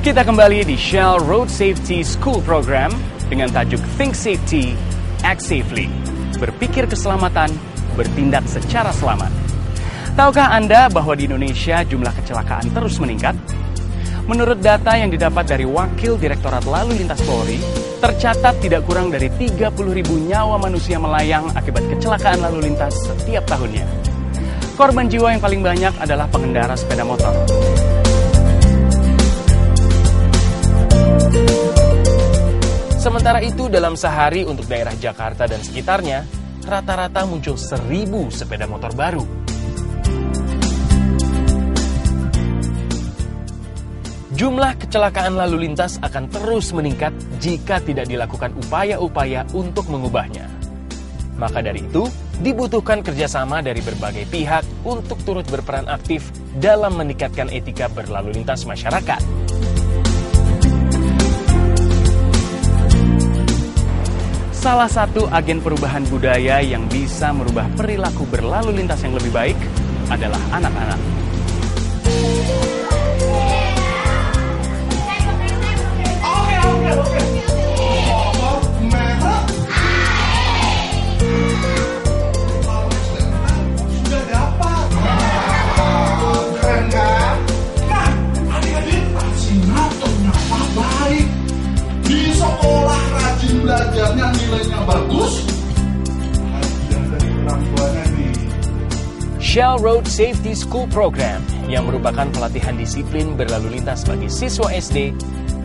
Kita kembali di Shell Road Safety School Program dengan tajuk Think Safety, Act Safely. Berpikir keselamatan, bertindak secara selamat. Tahukah Anda bahwa di Indonesia jumlah kecelakaan terus meningkat? Menurut data yang didapat dari Wakil Direktorat Lalu Lintas Polri, tercatat tidak kurang dari 30.000 nyawa manusia melayang akibat kecelakaan lalu lintas setiap tahunnya. Korban jiwa yang paling banyak adalah pengendara sepeda motor. Sementara itu, dalam sehari untuk daerah Jakarta dan sekitarnya, rata-rata muncul 1.000 sepeda motor baru. Jumlah kecelakaan lalu lintas akan terus meningkat jika tidak dilakukan upaya-upaya untuk mengubahnya. Maka dari itu, dibutuhkan kerjasama dari berbagai pihak untuk turut berperan aktif dalam meningkatkan etika berlalu lintas masyarakat. Salah satu agen perubahan budaya yang bisa merubah perilaku berlalu lintas yang lebih baik adalah anak-anak. Belajarnya nilainya bagus, hadiah dari orang tuanya nih. Shell Road Safety School Program yang merupakan pelatihan disiplin berlalu lintas bagi siswa SD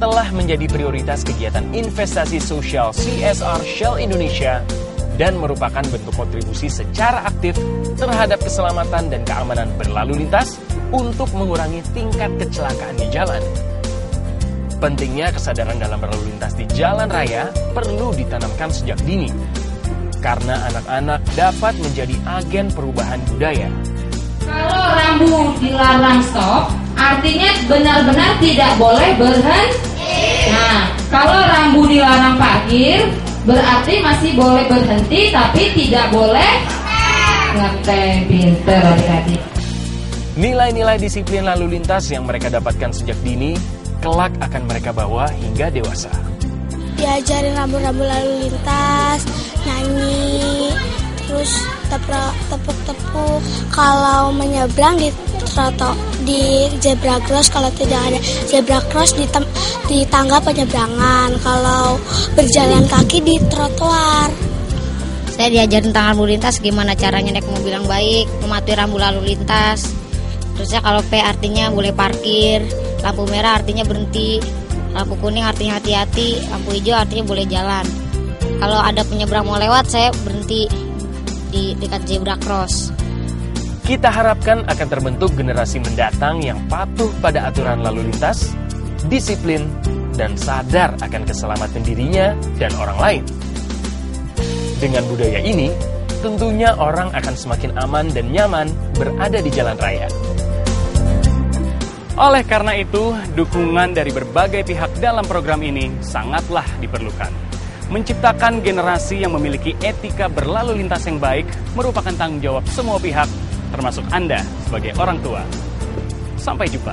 telah menjadi prioritas kegiatan investasi sosial CSR Shell Indonesia dan merupakan bentuk kontribusi secara aktif terhadap keselamatan dan keamanan berlalu lintas untuk mengurangi tingkat kecelakaan di jalan. Pentingnya kesadaran dalam berlalu lintas di jalan raya perlu ditanamkan sejak dini, karena anak-anak dapat menjadi agen perubahan budaya. Kalau rambu dilarang stop, artinya benar-benar tidak boleh berhenti. Nah, kalau rambu dilarang parkir, berarti masih boleh berhenti, tapi tidak boleh ngetem. Pinter adik-adik. Nilai-nilai disiplin lalu lintas yang mereka dapatkan sejak dini kelak akan mereka bawa hingga dewasa. Diajarin rambu-rambu lalu lintas, nyanyi, terus tepuk-tepuk. Kalau menyeberang di zebra cross, kalau tidak ada zebra cross di tangga penyeberangan. Kalau berjalan kaki di trotoar. Saya diajarin tentang lalu lintas, gimana caranya naik mobil yang baik, mematuhi rambu lalu lintas. Terusnya kalau P artinya boleh parkir, lampu merah artinya berhenti, lampu kuning artinya hati-hati, lampu hijau artinya boleh jalan. Kalau ada penyeberang mau lewat, saya berhenti di dekat zebra cross. Kita harapkan akan terbentuk generasi mendatang yang patuh pada aturan lalu lintas, disiplin, dan sadar akan keselamatan dirinya dan orang lain. Dengan budaya ini, tentunya orang akan semakin aman dan nyaman berada di jalan raya. Oleh karena itu, dukungan dari berbagai pihak dalam program ini sangatlah diperlukan. Menciptakan generasi yang memiliki etika berlalu lintas yang baik merupakan tanggung jawab semua pihak, termasuk Anda sebagai orang tua. Sampai jumpa.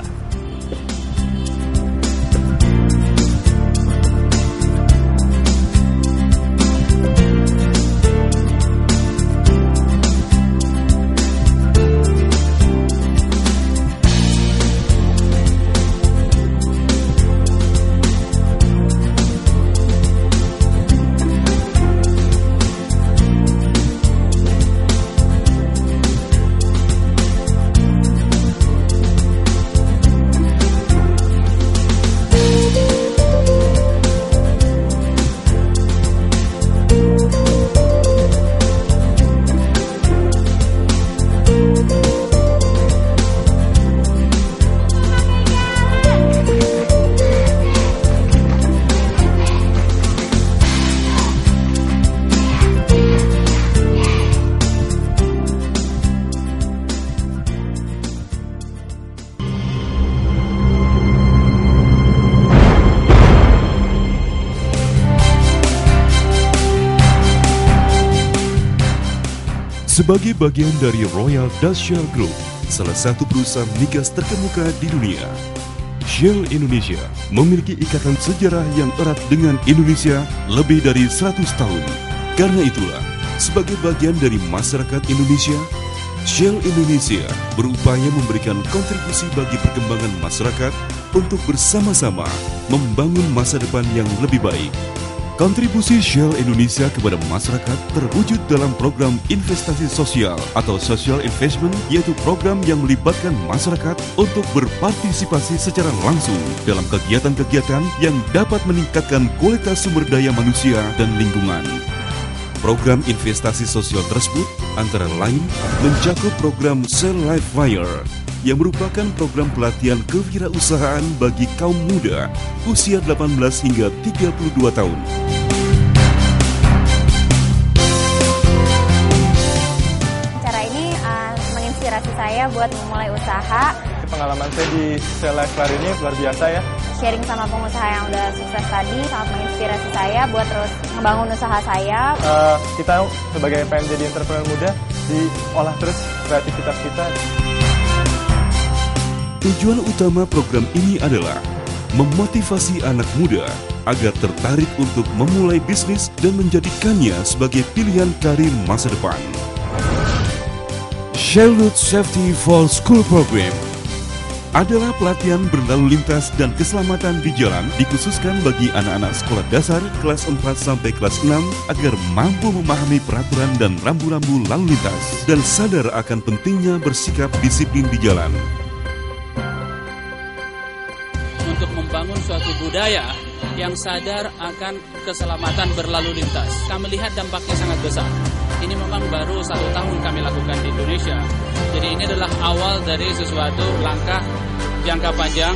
Sebagai bagian dari Royal Dutch Shell Group, salah satu perusahaan migas terkemuka di dunia, Shell Indonesia memiliki ikatan sejarah yang erat dengan Indonesia lebih dari 100 tahun. Karena itulah, sebagai bagian dari masyarakat Indonesia, Shell Indonesia berupaya memberikan kontribusi bagi perkembangan masyarakat untuk bersama-sama membangun masa depan yang lebih baik. Kontribusi Shell Indonesia kepada masyarakat terwujud dalam program investasi sosial atau social investment, yaitu program yang melibatkan masyarakat untuk berpartisipasi secara langsung dalam kegiatan-kegiatan yang dapat meningkatkan kualitas sumber daya manusia dan lingkungan. Program investasi sosial tersebut antara lain mencakup program Shell Life Wire yang merupakan program pelatihan kewirausahaan bagi kaum muda usia 18 hingga 32 tahun. Acara ini menginspirasi saya buat memulai usaha. Pengalaman saya di Shell Life Wire ini luar biasa ya. Sharing sama pengusaha yang udah sukses tadi sangat menginspirasi saya buat terus ngebangun usaha saya. Kita sebagai pengen jadi entrepreneur muda, diolah terus kreativitas kita. Tujuan utama program ini adalah memotivasi anak muda agar tertarik untuk memulai bisnis dan menjadikannya sebagai pilihan karir masa depan. Shell Road Safety for School Program adalah pelatihan berlalu lintas dan keselamatan di jalan dikhususkan bagi anak-anak sekolah dasar kelas 4 sampai kelas 6 agar mampu memahami peraturan dan rambu-rambu lalu lintas dan sadar akan pentingnya bersikap disiplin di jalan. Untuk membangun suatu budaya yang sadar akan keselamatan berlalu lintas. Kami melihat dampaknya sangat besar. Ini memang baru 1 tahun kami lakukan di Indonesia. Jadi ini adalah awal dari sesuatu langkah jangka panjang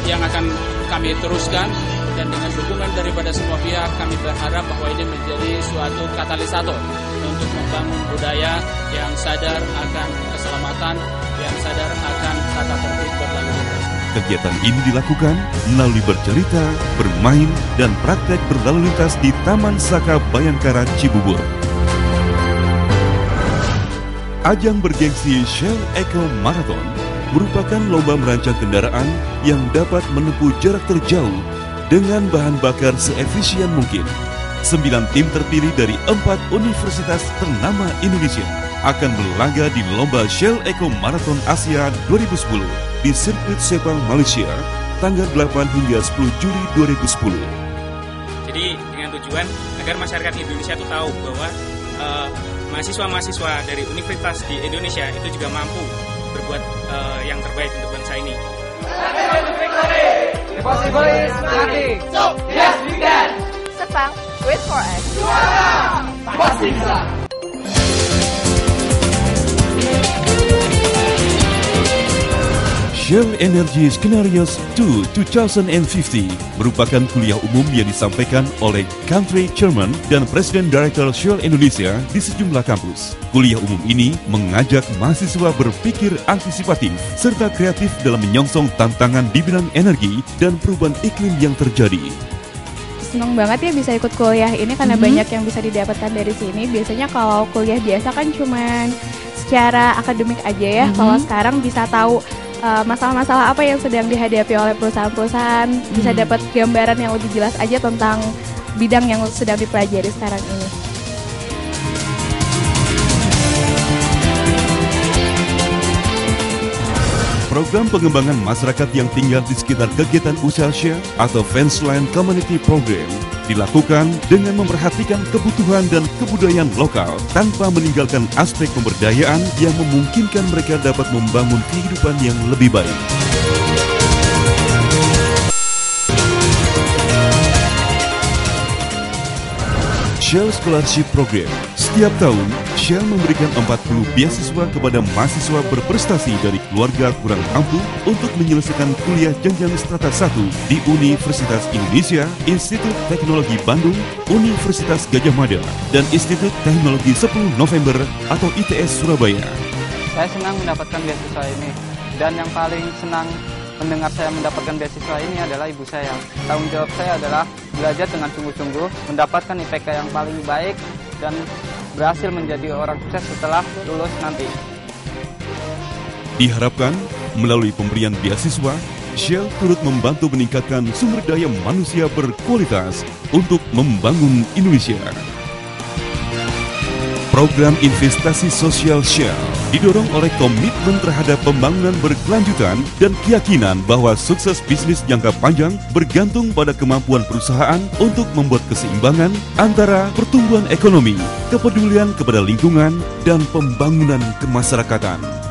yang akan kami teruskan. Dan dengan dukungan daripada semua pihak, kami berharap bahwa ini menjadi suatu katalisator untuk membangun budaya yang sadar akan keselamatan, yang sadar akan tata tertib berlalu lintas. Kegiatan ini dilakukan melalui bercerita, bermain, dan praktek berlalu lintas di Taman Saka Bayangkara Cibubur. Ajang bergengsi Shell Eco Marathon merupakan lomba merancang kendaraan yang dapat menempuh jarak terjauh dengan bahan bakar seefisien mungkin. 9 tim terpilih dari 4 universitas ternama Indonesia akan berlaga di lomba Shell Eco Marathon Asia 2010 di sirkuit Sepang, Malaysia, tanggal 8 hingga 10 Juli 2010. Jadi dengan tujuan agar masyarakat Indonesia itu tahu bahwa mahasiswa-mahasiswa dari universitas di Indonesia itu juga mampu berbuat yang terbaik untuk bangsa ini. Impossible is nothing. So yes we can. Sepang, wait for us. Pasti bisa. Shell Energy Scenarios 2 2050 merupakan kuliah umum yang disampaikan oleh Country Chairman dan Presiden Director Shell Indonesia di sejumlah kampus. Kuliah umum ini mengajak mahasiswa berpikir antisipatif serta kreatif dalam menyongsong tantangan di bidang energi dan perubahan iklim yang terjadi. Senang banget ya bisa ikut kuliah ini karena banyak yang bisa didapatkan dari sini. Biasanya kalau kuliah biasa kan cuman secara akademik aja ya. Kalau sekarang bisa tahu masalah-masalah apa yang sedang dihadapi oleh perusahaan-perusahaan, bisa dapat gambaran yang lebih jelas aja tentang bidang yang sedang dipelajari sekarang ini. Program pengembangan masyarakat yang tinggal di sekitar kegiatan usaha Shell atau Fenceline Community Program dilakukan dengan memperhatikan kebutuhan dan kebudayaan lokal tanpa meninggalkan aspek pemberdayaan yang memungkinkan mereka dapat membangun kehidupan yang lebih baik. Shell Scholarship Program. Setiap tahun, Shell memberikan 40 beasiswa kepada mahasiswa berprestasi dari keluarga kurang mampu untuk menyelesaikan kuliah jenjang strata 1 di Universitas Indonesia, Institut Teknologi Bandung, Universitas Gadjah Mada, dan Institut Teknologi 10 November atau ITS Surabaya. Saya senang mendapatkan beasiswa ini, dan yang paling senang mendengar saya mendapatkan beasiswa ini adalah ibu saya. Tanggung jawab saya adalah belajar dengan sungguh-sungguh, mendapatkan IPK yang paling baik, dan berhasil menjadi orang sukses setelah lulus nanti. Diharapkan melalui pemberian beasiswa, Shell turut membantu meningkatkan sumber daya manusia berkualitas untuk membangun Indonesia. Program investasi sosial Shell didorong oleh komitmen terhadap pembangunan berkelanjutan dan keyakinan bahwa sukses bisnis jangka panjang bergantung pada kemampuan perusahaan untuk membuat keseimbangan antara pertumbuhan ekonomi, kepedulian kepada lingkungan, dan pembangunan kemasyarakatan.